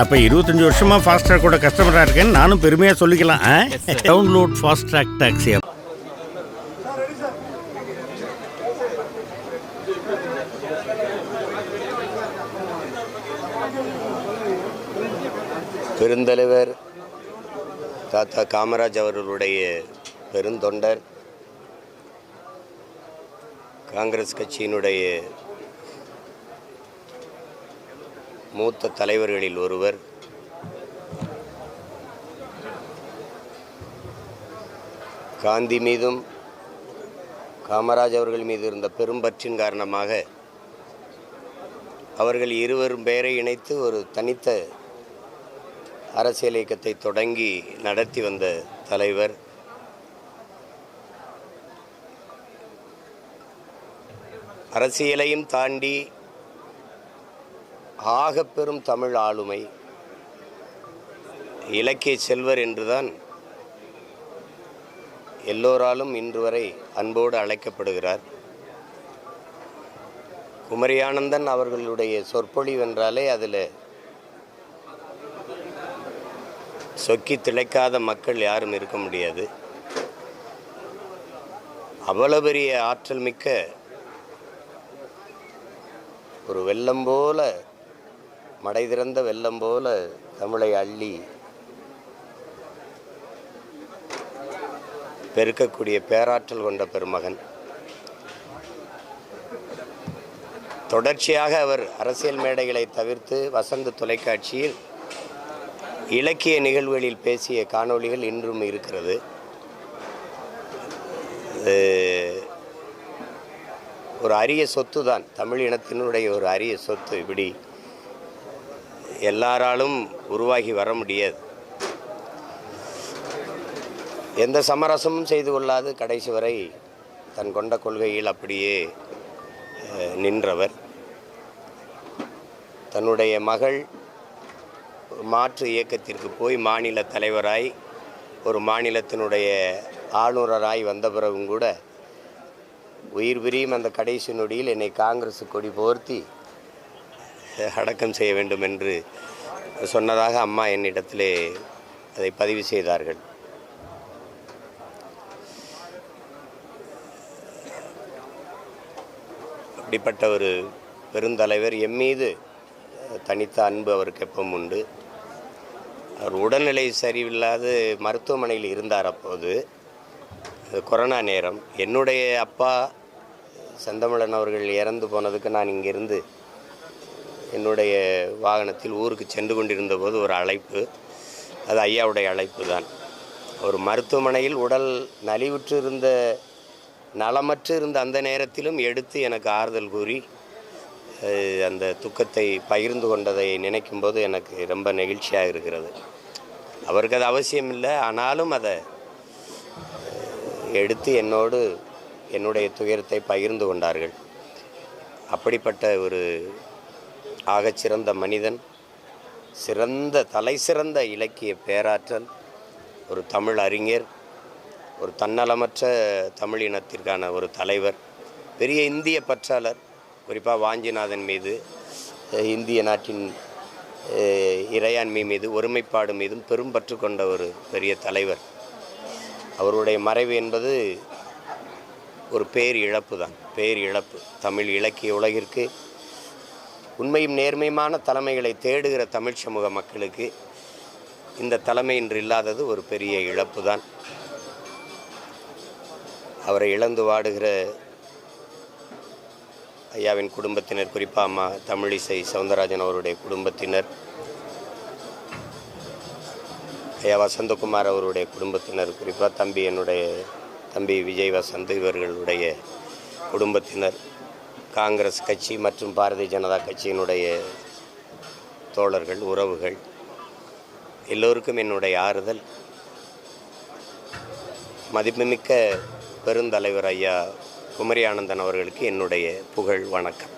அப்போ 25 வருஷமாக ஃபாஸ்ட்ராக்கோட கஸ்டமராக இருக்கேன்னு நானும் பெருமையாக சொல்லிக்கலாம். Download Fastrack taxi. பெருந்தலைவர் தாத்தா காமராஜ் அவர்களுடைய பெருந்தொண்டர், காங்கிரஸ் கட்சியினுடைய மூத்த தலைவர்களில் ஒருவர். காந்தி மீதும் காமராஜ் அவர்கள் மீது இருந்த பெரும்பற்றின் காரணமாக அவர்கள் இருவரும் பெயரை இணைத்து ஒரு தனித்த அரசியல் இயக்கத்தை தொடங்கி நடத்தி வந்த தலைவர். அரசியலையும் தாண்டி ஆகப்பெரும் தமிழ் ஆளுமை, இலக்கிய செல்வர் என்றுதான் எல்லோராலும் இன்று வரை அன்போடு அழைக்கப்படுகிறார். குமரியானந்தன் அவர்களுடைய சொற்பொழிவென்றாலே அதில் சொக்கி திளைக்காத மக்கள் யாரும் இருக்க முடியாது. அவ்வளவு பெரிய ஆற்றல் மிக்க ஒரு வெள்ளம் போல, மடை திறந்த வெள்ளம் போல தமிழை அள்ளி பெருக்கக்கூடிய பேராற்றல் கொண்ட பெருமகன். தொடர்ச்சியாக அவர் அரசியல் மேடைகளை தவிர்த்து வசந்த தொலைக்காட்சியில் இலக்கிய நிகழ்வுகளில் பேசிய காணொளிகள் இன்றும் இருக்கிறது. ஒரு அரிய சொத்து தான், தமிழ் இனத்தினுடைய ஒரு அரிய சொத்து. இப்படி எல்லாராலும் உருவாகி வர முடியாது. எந்த சமரசமும் செய்து கொள்ளாது கடைசி வரை தன் கொண்ட கொள்கையில் அப்படியே நின்றவர். தன்னுடைய மகள் மாற்று இயக்கத்திற்கு போய் மாநில தலைவராய் ஒரு மாநிலத்தினுடைய ஆளுநராய் வந்த பிறகும் கூட உயிர் பிரியும் அந்த கடைசி நொடியில் என்னை காங்கிரஸ் கொடி போர்த்தி அடக்கம் செய்ய வேண்டும் என்று சொன்னதாக அம்மா என்னிடத்திலே அதை பதிவு செய்தார்கள். அப்படிப்பட்ட ஒரு பெருந்தலைவர். எம் மீது தனித்த அன்பு அவருக்கு எப்பவும் உண்டு. அவர் உடல்நிலை சரியில்லாது மருத்துவமனையில் இருந்தார். அப்போது கொரோனா நேரம். என்னுடைய அப்பா செந்தமிழன் அவர்கள் இறந்து போனதுக்கு நான் இங்கிருந்து என்னுடைய வாகனத்தில் ஊருக்கு சென்று கொண்டிருந்த போது ஒரு அழைப்பு, அது ஐயாவுடைய அழைப்பு தான். ஒரு மருத்துவமனையில் உடல் நலிவுற்று இருந்த, நலமற்று இருந்த அந்த நேரத்திலும் எடுத்து எனக்கு ஆறுதல் கூறி அந்த துக்கத்தை பகிர்ந்து கொண்டதை நினைக்கும் போது எனக்கு ரொம்ப நெகிழ்ச்சியாக இருக்கிறது. அவருக்கு அது அவசியம் இல்லை, ஆனாலும் அதை எடுத்து என்னோடு என்னுடைய துயரத்தை பகிர்ந்து கொண்டார்கள். அப்படிப்பட்ட ஒரு ஆகச்சிறந்த மனிதன், சிறந்த தலை சிறந்த இலக்கிய பேராற்றல், ஒரு தமிழ் அறிஞர், ஒரு தன்னலமற்ற தமிழ் இனத்திற்கான ஒரு தலைவர், பெரிய இந்திய பற்றாளர். குறிப்பாக வாஞ்சிநாதன் மீது, இந்திய நாட்டின் இறையாண்மை மீது, ஒருமைப்பாடு மீதும் பெரும்பற்று கொண்ட ஒரு பெரிய தலைவர். அவருடைய மறைவு என்பது ஒரு பேரிழப்பு தான், பேரிழப்பு. தமிழ் இலக்கிய உலகிற்கு உண்மையும் நேர்மையுமான தலைமைகளை தேடுகிற தமிழ் சமூக மக்களுக்கு இந்த தலைமை இன்று இல்லாதது ஒரு பெரிய இழப்பு தான். அவரை இழந்து வாடுகிற ஐயாவின் குடும்பத்தினர், குறிப்பாக அம்மா தமிழிசை சவுந்தரராஜன் அவருடைய குடும்பத்தினர், ஐயா வசந்தகுமார் அவருடைய குடும்பத்தினர், குறிப்பாக என்னுடைய தம்பி விஜய் வசந்த் இவர்களுடைய குடும்பத்தினர், காங்கிரஸ் கட்சி மற்றும் பாரதிய ஜனதா கட்சியினுடைய தோழர்கள், உறவுகள் எல்லோருக்கும் என்னுடைய ஆறுதல். மதிப்புமிக்க பெருந்தலைவர் ஐயா குமரி ஆனந்தன் அவர்களுக்கு என்னுடைய புகழ் வணக்கம்.